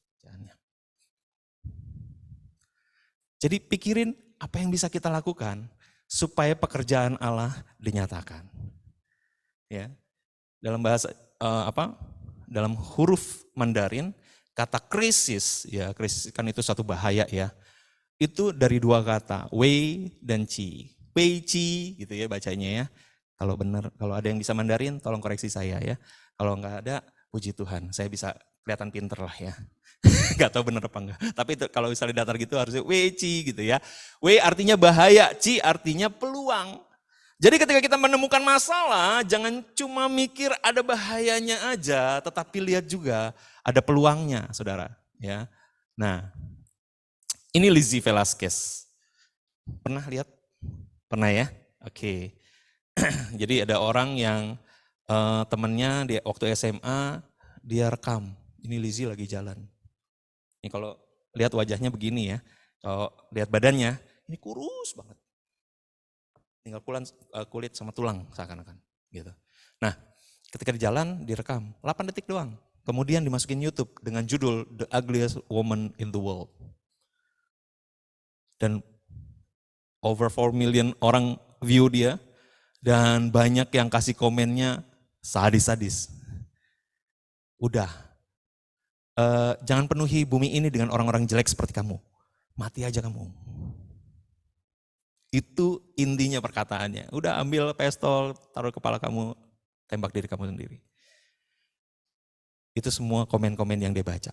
Jadi pikirin apa yang bisa kita lakukan supaya pekerjaan Allah dinyatakan. Ya. Dalam bahasa dalam huruf Mandarin, kata krisis, ya krisis kan itu satu bahaya ya. Itu dari dua kata, wei dan qi. Wei qi gitu ya bacanya ya. Kalau benar, kalau ada yang bisa Mandarin, tolong koreksi saya ya. Kalau nggak ada, puji Tuhan, saya bisa kelihatan pinter lah ya. Gak tahu benar apa enggak. Tapi itu, kalau misalnya datar gitu harusnya wei ci gitu ya. Wei artinya bahaya, ci artinya peluang. Jadi ketika kita menemukan masalah, jangan cuma mikir ada bahayanya aja, tetapi lihat juga ada peluangnya, saudara. Ya. Nah, ini Lizzie Velasquez. Pernah lihat? Pernah ya? Oke. Jadi ada orang yang temennya dia waktu SMA dia rekam, ini Lizzie lagi jalan. Ini kalau lihat wajahnya begini ya, kalau lihat badannya ini kurus banget, tinggal kulit sama tulang seakan-akan gitu. Nah ketika di jalan direkam 8 detik doang, kemudian dimasukin YouTube dengan judul The Ugliest Woman in the World. Dan over 4 million orang view dia. Dan banyak yang kasih komennya sadis-sadis. Udah, jangan penuhi bumi ini dengan orang-orang jelek seperti kamu. Mati aja kamu. Itu intinya perkataannya. Udah ambil pistol, taruh kepala kamu, tembak diri kamu sendiri. Itu semua komen-komen yang dia baca.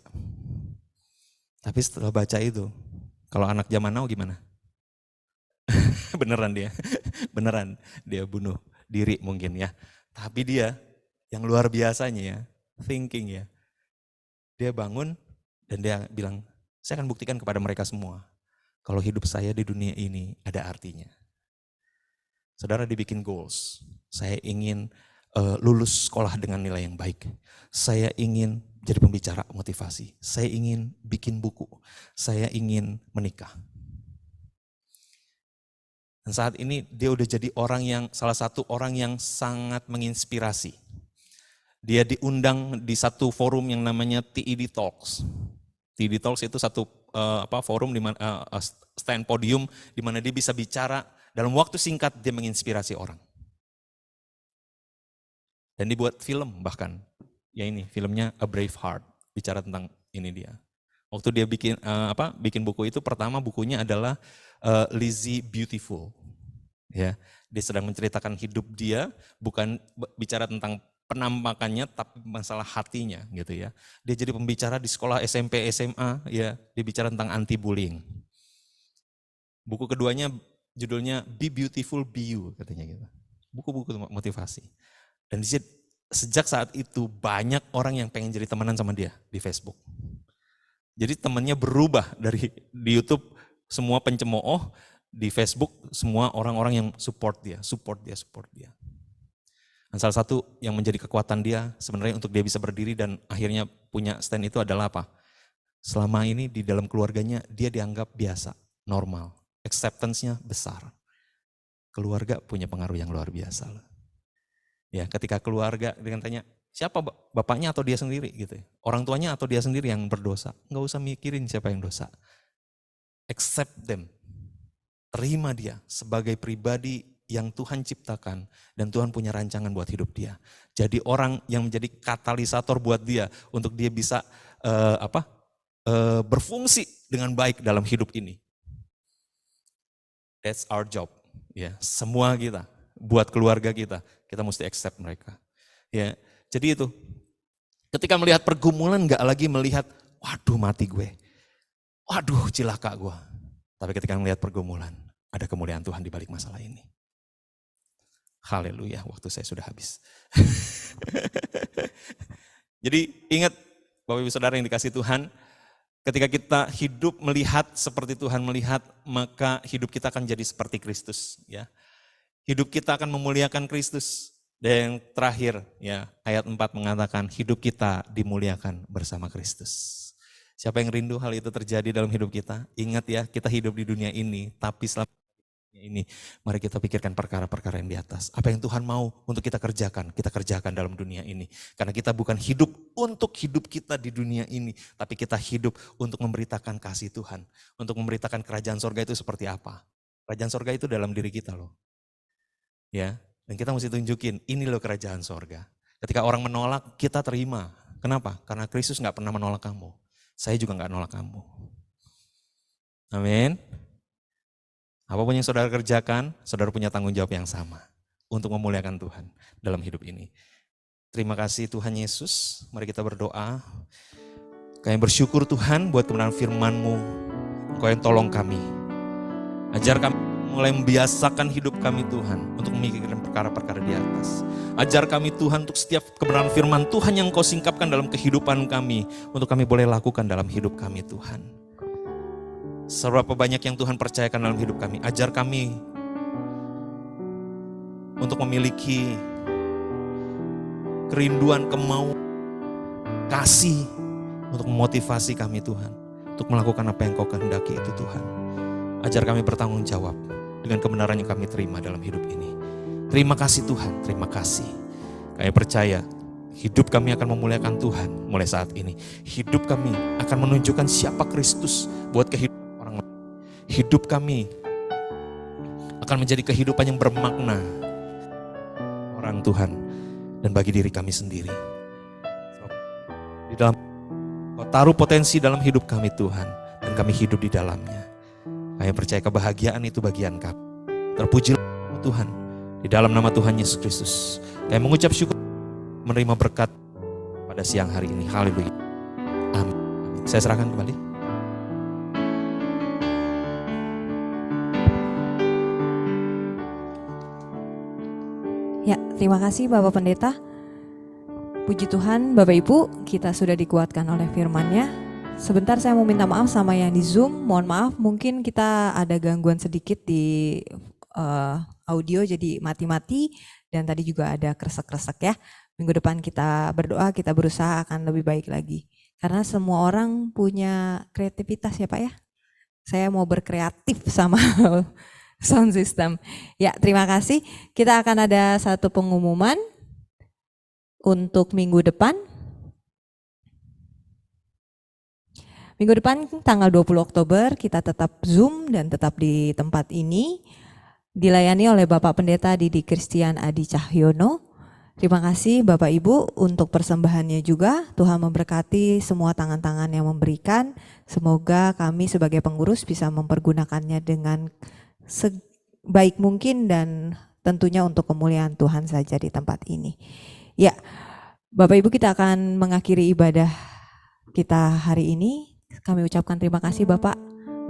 Tapi setelah baca itu, kalau anak zaman now gimana? Beneran dia bunuh diri mungkin ya. Tapi dia yang luar biasanya ya, thinking ya. Dia bangun dan dia bilang, saya akan buktikan kepada mereka semua kalau hidup saya di dunia ini ada artinya. Saudara, dibikin goals. Saya ingin lulus sekolah dengan nilai yang baik. Saya ingin jadi pembicara motivasi. Saya ingin bikin buku. Saya ingin menikah. Dan saat ini dia udah jadi salah satu orang yang sangat menginspirasi. Dia diundang di satu forum yang namanya TED Talks. TED Talks itu satu forum di mana stand podium di mana dia bisa bicara dalam waktu singkat, dia menginspirasi orang. Dan dibuat film bahkan. Ya ini filmnya A Brave Heart, bicara tentang ini dia. Waktu dia bikin buku itu, pertama bukunya adalah Lizzie Beautiful. Ya, dia sedang menceritakan hidup dia, bukan bicara tentang penampakannya tapi masalah hatinya gitu ya. Dia jadi pembicara di sekolah SMP, SMA ya, dia bicara tentang anti bullying. Buku keduanya judulnya Be Beautiful Be You katanya gitu. Buku-buku motivasi. Dan sejak saat itu banyak orang yang pengen jadi temenan sama dia di Facebook. Jadi temannya berubah dari di YouTube semua pencemooh, di Facebook semua orang-orang yang support dia. Dan salah satu yang menjadi kekuatan dia sebenarnya untuk dia bisa berdiri dan akhirnya punya stand itu adalah apa? Selama ini di dalam keluarganya dia dianggap biasa, normal, acceptance-nya besar. Keluarga punya pengaruh yang luar biasa. Ya, ketika keluarga dengan tanya, siapa bapaknya atau dia sendiri gitu ya. Orang tuanya atau dia sendiri yang berdosa. Enggak usah mikirin siapa yang dosa. Accept them. Terima dia sebagai pribadi yang Tuhan ciptakan dan Tuhan punya rancangan buat hidup dia. Jadi orang yang menjadi katalisator buat dia untuk dia bisa berfungsi dengan baik dalam hidup ini. That's our job. Ya, semua kita buat keluarga kita mesti accept mereka. Ya, jadi itu. Ketika melihat pergumulan enggak lagi melihat, waduh mati gue. Waduh cilaka gue. Tapi ketika melihat pergumulan, ada kemuliaan Tuhan di balik masalah ini. Haleluya, waktu saya sudah habis. Jadi ingat Bapak Ibu Saudara yang dikasihi Tuhan, ketika kita hidup melihat seperti Tuhan melihat, maka hidup kita akan jadi seperti Kristus. Ya, hidup kita akan memuliakan Kristus. Dan yang terakhir, ya ayat 4 mengatakan hidup kita dimuliakan bersama Kristus. Siapa yang rindu hal itu terjadi dalam hidup kita? Ingat ya, kita hidup di dunia ini, tapi selama ini mari kita pikirkan perkara-perkara yang di atas. Apa yang Tuhan mau untuk kita kerjakan dalam dunia ini. Karena kita bukan hidup untuk hidup kita di dunia ini, tapi kita hidup untuk memberitakan kasih Tuhan, untuk memberitakan kerajaan sorga itu seperti apa. Kerajaan sorga itu dalam diri kita loh. Ya, dan kita mesti tunjukin, ini loh kerajaan sorga. Ketika orang menolak, kita terima. Kenapa? Karena Kristus gak pernah menolak kamu. Saya juga gak nolak kamu. Amin. Apapun yang saudara kerjakan, saudara punya tanggung jawab yang sama untuk memuliakan Tuhan dalam hidup ini. Terima kasih Tuhan Yesus. Mari kita berdoa. Kami bersyukur Tuhan buat kebenaran firman-Mu. Engkau yang tolong kami. Ajar kami mulai membiasakan hidup kami Tuhan untuk memikirkan perkara-perkara di atas. Ajar kami Tuhan untuk setiap kebenaran firman Tuhan yang Kau singkapkan dalam kehidupan kami, untuk kami boleh lakukan dalam hidup kami Tuhan. Seberapa banyak yang Tuhan percayakan dalam hidup kami, ajar kami untuk memiliki kerinduan, kemauan, kasih untuk memotivasi kami Tuhan, untuk melakukan apa yang Kau kehendaki itu Tuhan. Ajar kami bertanggung jawab dengan kebenaran yang kami terima dalam hidup ini. Terima kasih Tuhan, terima kasih. Kami percaya hidup kami akan memuliakan Tuhan mulai saat ini. Hidup kami akan menunjukkan siapa Kristus buat kehidupan orang lain. Hidup kami akan menjadi kehidupan yang bermakna. orang Tuhan dan bagi diri kami sendiri. Di dalam Kau taruh potensi dalam hidup kami Tuhan dan kami hidup di dalamnya. Kami percaya kebahagiaan itu bagian kami. Terpujilah Tuhan di dalam nama Tuhan Yesus Kristus. Kami mengucap syukur menerima berkat pada siang hari ini. Haleluya. Amin. Saya serahkan kembali. Ya, terima kasih Bapak Pendeta. Puji Tuhan, Bapak Ibu, kita sudah dikuatkan oleh firman-Nya. Sebentar saya mau minta maaf sama yang di Zoom. Mohon maaf, mungkin kita ada gangguan sedikit di audio jadi mati-mati. Dan tadi juga ada kresek-kresek ya. Minggu depan kita berdoa, kita berusaha akan lebih baik lagi. Karena semua orang punya kreativitas ya Pak ya. Saya mau berkreatif sama sound system. Ya, terima kasih. Kita akan ada satu pengumuman untuk minggu depan. Minggu depan tanggal 20 Oktober kita tetap Zoom dan tetap di tempat ini. Dilayani oleh Bapak Pendeta Didi Christian Adi Cahyono. Terima kasih Bapak Ibu untuk persembahannya juga. Tuhan memberkati semua tangan-tangan yang memberikan. Semoga kami sebagai pengurus bisa mempergunakannya dengan sebaik mungkin dan tentunya untuk kemuliaan Tuhan saja di tempat ini. Ya, Bapak Ibu kita akan mengakhiri ibadah kita hari ini. Kami ucapkan terima kasih Bapak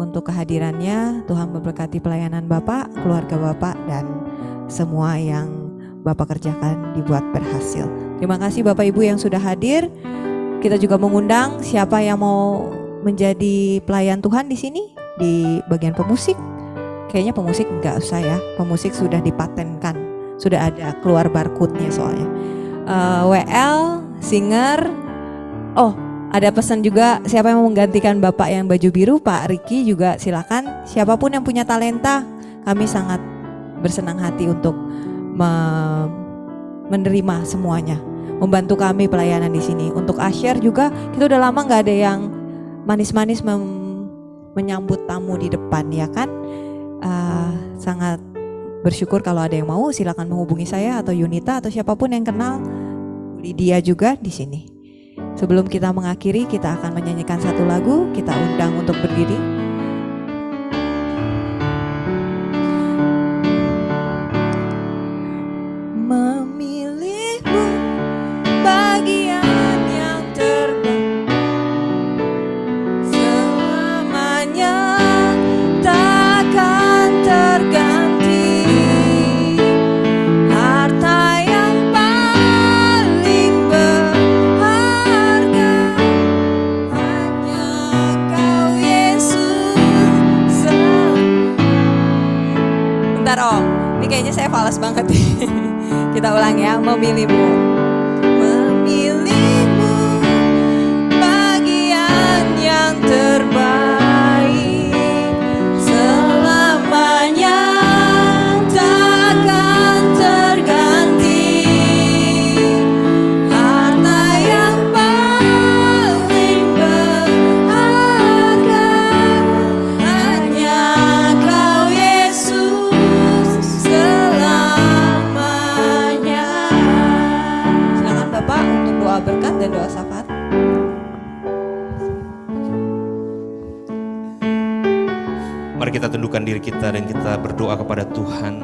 untuk kehadirannya. Tuhan memberkati pelayanan Bapak, keluarga Bapak dan semua yang Bapak kerjakan dibuat berhasil. Terima kasih Bapak Ibu yang sudah hadir. Kita juga mengundang siapa yang mau menjadi pelayan Tuhan di sini di bagian pemusik. Kayaknya pemusik enggak usah ya, pemusik sudah dipatenkan, sudah ada keluar barcode-nya soalnya. WL, singer, oh ada pesan juga siapa yang mau menggantikan Bapak yang baju biru, Pak Riki juga silakan. Siapapun yang punya talenta, kami sangat bersenang hati untuk menerima semuanya, membantu kami pelayanan di sini. Untuk Asher juga kita udah lama nggak ada yang manis-manis menyambut tamu di depan ya kan. Sangat bersyukur kalau ada yang mau, silakan menghubungi saya atau Yunita atau siapapun yang kenal. Lydia juga di sini. Sebelum kita mengakhiri, kita akan menyanyikan satu lagu. Kita undang untuk berdiri. Memilihmu bagian yang terbaik, selamanya takkan terganti. Harta yang paling berharga hanya Kau Yesus. Bentar Om, ini kayaknya saya falas banget. Kita ulang ya, memilihmu. Memilihmu bagian yang terbaik, selamanya takkan terganti. Harta yang paling berharga hanya Kau Yesus selamanya. Silakan Bapak untuk doa berkat dan doa syafaat. Mari kita tundukkan diri kita dan kita berdoa kepada Tuhan.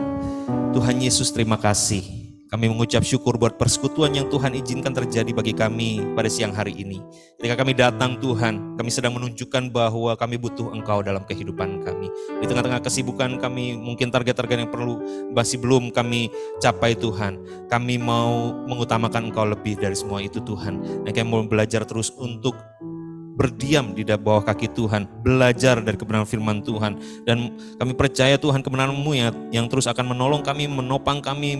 Tuhan Yesus, terima kasih. Kami mengucap syukur buat persekutuan yang Tuhan izinkan terjadi bagi kami pada siang hari ini. Ketika kami datang Tuhan, kami sedang menunjukkan bahwa kami butuh Engkau dalam kehidupan kami. Di tengah-tengah kesibukan kami, mungkin target-target yang perlu masih belum kami capai Tuhan. Kami mau mengutamakan Engkau lebih dari semua itu Tuhan. Dan kami mau belajar terus untuk berdiam di bawah kaki Tuhan, belajar dari kebenaran firman Tuhan, dan kami percaya Tuhan kebenaran-Mu yang terus akan menolong kami, menopang kami,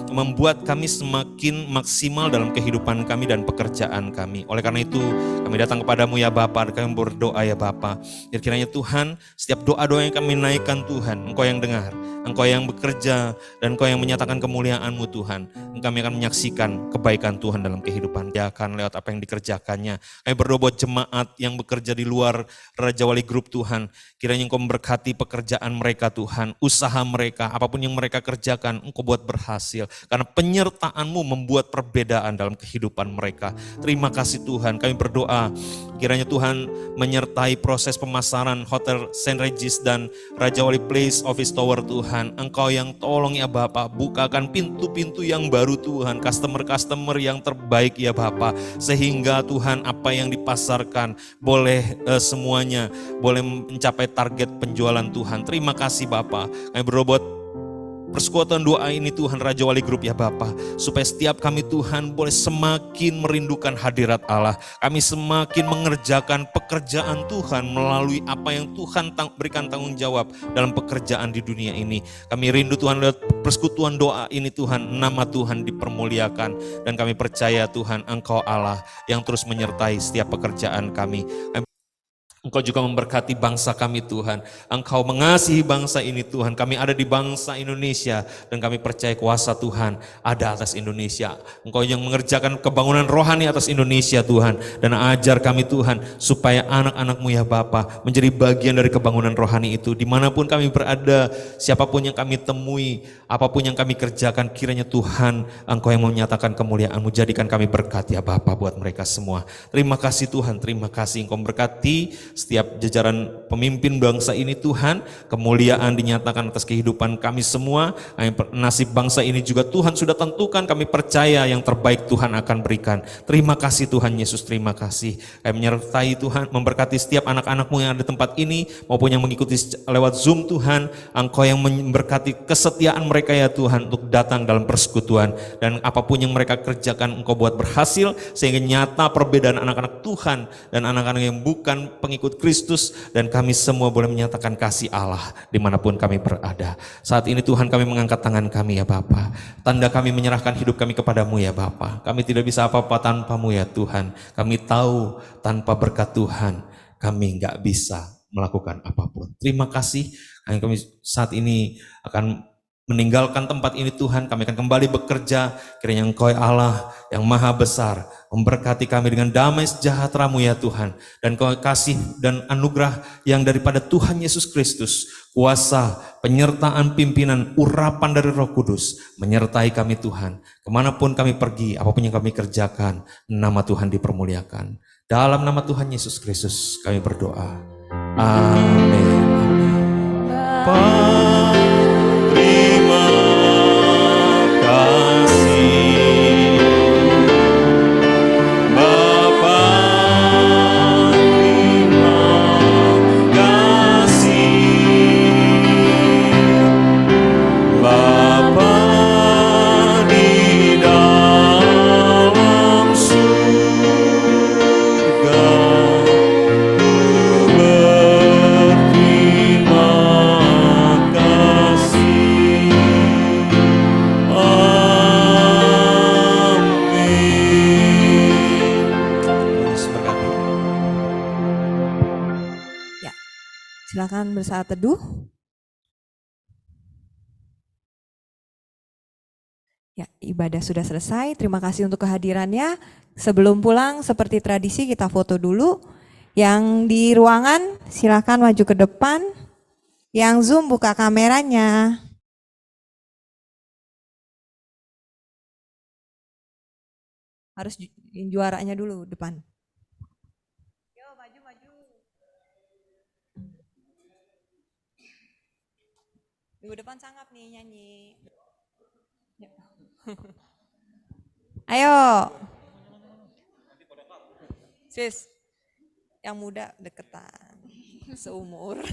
membuat kami semakin maksimal dalam kehidupan kami dan pekerjaan kami. Oleh karena itu kami datang kepadamu ya Bapa, kami berdoa ya Bapa, kiranya Tuhan setiap doa-doa yang kami naikkan Tuhan, Engkau yang dengar, Engkau yang bekerja, dan Engkau yang menyatakan kemuliaan-Mu Tuhan. Kami akan menyaksikan kebaikan Tuhan dalam kehidupan, ya akan lewat apa yang dikerjakannya. Kami berdoa buat jemaat jemaat yang bekerja di luar Raja Wali Group Tuhan. Kiranya Engkau memberkati pekerjaan mereka Tuhan, usaha mereka, apapun yang mereka kerjakan Engkau buat berhasil. Karena penyertaan-Mu membuat perbedaan dalam kehidupan mereka. Terima kasih Tuhan, kami berdoa kiranya Tuhan menyertai proses pemasaran Hotel St. Regis dan Raja Wali Place Office Tower Tuhan. Engkau yang tolong ya Bapa, bukakan pintu-pintu yang baru Tuhan, customer-customer yang terbaik ya Bapa, sehingga Tuhan apa yang dipasarkan boleh semuanya boleh mencapai target penjualan Tuhan. Terima kasih Bapa, kami berdoa buat persekutuan doa ini Tuhan Raja Wali Group ya Bapa, supaya setiap kami Tuhan boleh semakin merindukan hadirat Allah. Kami semakin mengerjakan pekerjaan Tuhan melalui apa yang Tuhan berikan tanggung jawab dalam pekerjaan di dunia ini. Kami rindu Tuhan lewat persekutuan doa ini Tuhan, nama Tuhan dipermuliakan. Dan kami percaya Tuhan Engkau Allah yang terus menyertai setiap pekerjaan kami. Engkau juga memberkati bangsa kami Tuhan. Engkau mengasihi bangsa ini Tuhan. Kami ada di bangsa Indonesia dan kami percaya kuasa Tuhan ada atas Indonesia. Engkau yang mengerjakan kebangunan rohani atas Indonesia Tuhan. Dan ajar kami Tuhan supaya anak-anak-Mu ya Bapa menjadi bagian dari kebangunan rohani itu. Dimanapun kami berada, siapapun yang kami temui, apapun yang kami kerjakan, kiranya Tuhan Engkau yang menyatakan kemuliaan-Mu. Jadikan kami berkat ya Bapa buat mereka semua. Terima kasih Tuhan, terima kasih Engkau memberkati setiap jajaran pemimpin bangsa ini Tuhan. Kemuliaan dinyatakan atas kehidupan kami semua. Nasib bangsa ini juga Tuhan sudah tentukan. Kami percaya yang terbaik Tuhan akan berikan. Terima kasih Tuhan Yesus, terima kasih. Kami menyertai Tuhan, memberkati setiap anak-anak-Mu yang ada di tempat ini maupun yang mengikuti lewat Zoom Tuhan. Engkau yang memberkati kesetiaan mereka ya Tuhan untuk datang dalam persekutuan. Dan apapun yang mereka kerjakan Engkau buat berhasil sehingga nyata perbedaan anak-anak Tuhan dan anak-anak yang bukan pengikut Kristus, dan kami semua boleh menyatakan kasih Allah dimanapun kami berada. Saat ini Tuhan kami mengangkat tangan kami ya Bapa. Tanda kami menyerahkan hidup kami kepadamu ya Bapa. Kami tidak bisa apa-apa tanpamu ya Tuhan. Kami tahu tanpa berkat Tuhan kami nggak bisa melakukan apapun. Terima kasih. Kami saat ini akan meninggalkan tempat ini Tuhan, kami akan kembali bekerja. Kiranya Engkau Allah yang maha besar memberkati kami dengan damai sejahtera-Mu ya Tuhan. Dan Kau kasih dan anugerah yang daripada Tuhan Yesus Kristus, kuasa, penyertaan pimpinan, urapan dari Roh Kudus menyertai kami Tuhan. Kemanapun kami pergi, apapun yang kami kerjakan, nama Tuhan dipermuliakan. Dalam nama Tuhan Yesus Kristus kami berdoa. Amin. Terima kasih Bapa, terima kasih Bapa di dalam surga, ku berterima kasih. Amin. Yesus berkati. Ya, silakan bersaat teduh. Ya, ibadah sudah selesai. Terima kasih untuk kehadirannya. Sebelum pulang, seperti tradisi kita foto dulu. Yang di ruangan silakan maju ke depan. Yang Zoom buka kameranya. Harus juaranya dulu depan. Yo, maju. Minggu depan sangap nih nyanyi. Ayo. Sis, yang muda deketan, seumur.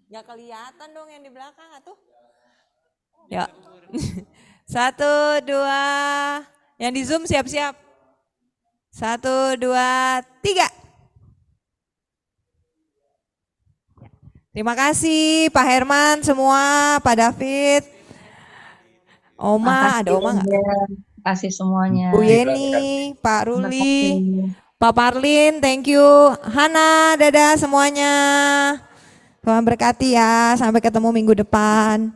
Gak kelihatan dong yang di belakang atuh. Ya. 1, 2, yang di Zoom siap-siap. 1, 2, 3. Terima kasih Pak Herman semua, Pak David. Oma, ada Oma nggak? Terima kasih semuanya. Bu Yeni, Pak Ruli, Terima kasih. Pak Parlin, thank you. Hana, dadah semuanya. Tuhan berkati ya, sampai ketemu minggu depan.